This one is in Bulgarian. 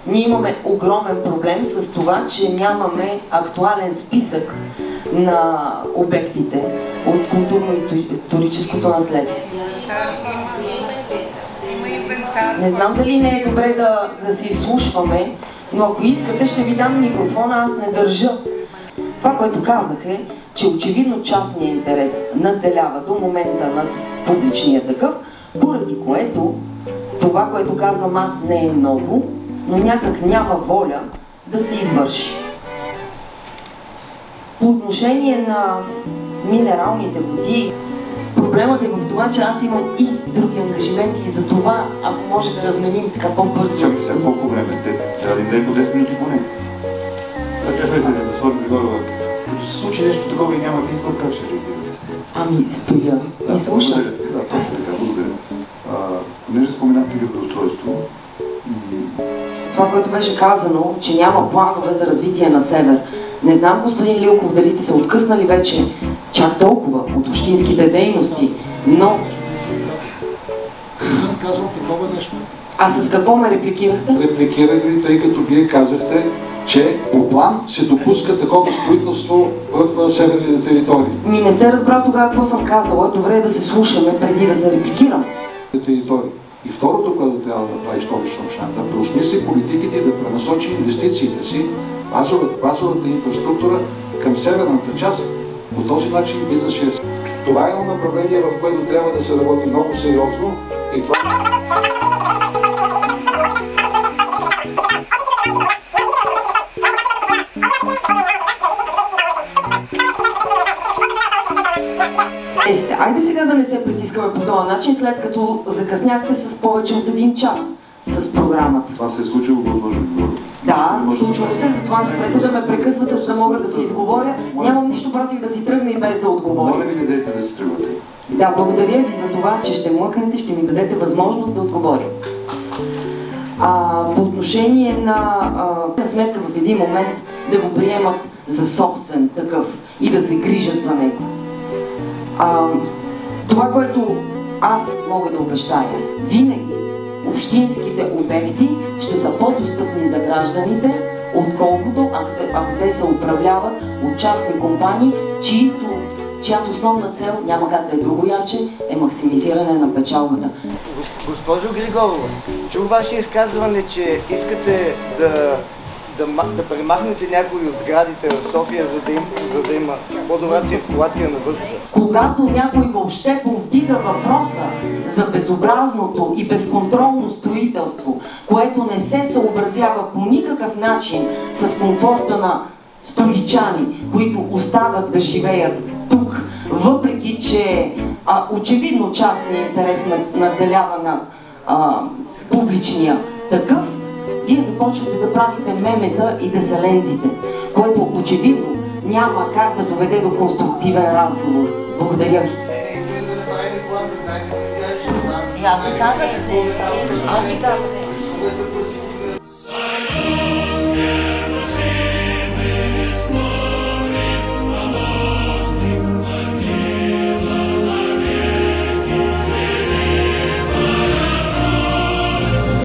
Ние имаме огромен проблем с това, че нямаме актуален списък на обектите от културно-историческото наследство. Не знам дали не е добре да се изслушваме, но ако искате, ще ви дам микрофона, аз не държа. Това, което казах е, че очевидно частният интерес надделява до момента над публичния такъв, поради което това, което казвам аз, не е ново, но някак няма воля да се извърши. По отношение на минералните води, проблемът е в това, че аз имам и други ангажименти и за това, ако може да разменим така по-бързо. Чакай сега, колко време? Трябва да им дай по 10 минути поне. Чакайте, госпожо Григорова, като се случи нещо такова и нямате избор, как ще реагирате? Ами, стоя и слушам. Благодаря. Да, точно така, благодаря. Понеже споменахте градоустройство и... Това, което беше казано, че няма планове за развитие на Север. Не знам, господин Лилков, дали сте се откъснали вече чак толкова от общинските дейности, но... Не съм казал такова нещо. А с какво ме репликирахте? Репликирах ви, тъй като вие казахте, че по план се допуска такова строителство в северните територии. Не сте разбрал тогава какво съм казала. Добре е да се слушаме преди да се репликирам. Територии. И второто, което трябва да прави Столична община, да преосмисли политиките и да пренасочи инвестициите си, базовата инфраструктура към северната част. По този начин бизнес ще е. Това е едно направление, в което трябва да се работи много сериозно и това... Айде сега да не се притискаме по този начин, след като закъсняхте с повече от 1 час с програмата. Това се е случило, госпожо Григорова? Да, случвало се, затова не спрете да ме прекъсвате, за да мога да се изговоря. Нямам нищо против да си тръгна и без да отговоря. Моля ви, не дайте да си тръгвате. Да, благодаря ви за това, че ще млъкнете, ще ми дадете възможност да отговоря. По отношение на сметка в един момент да го приемат за собствен такъв и да се грижат за него. Това, което аз мога да обещая, винаги общинските обекти ще са по-достъпни за гражданите, отколкото ако те се управляват от частни компании, чиято основна цел, няма как да е другояче, е максимизиране на печалбата. Госпожо Григорова, чух ваше изказване, че искате да премахнете някои от сградите в София, за да има по-добра циркулация на въздуха. Когато някой въобще повдига въпроса за безобразното и безконтролно строителство, което не се съобразява по никакъв начин с комфорта на столичани, които остават да живеят тук, въпреки че очевидно частният интерес надделява на публичния такъв, вие започвате да правите мемета и деселенците, което очевидно няма как да доведе до конструктивен разговор. Благодаря ви. И аз ви казах.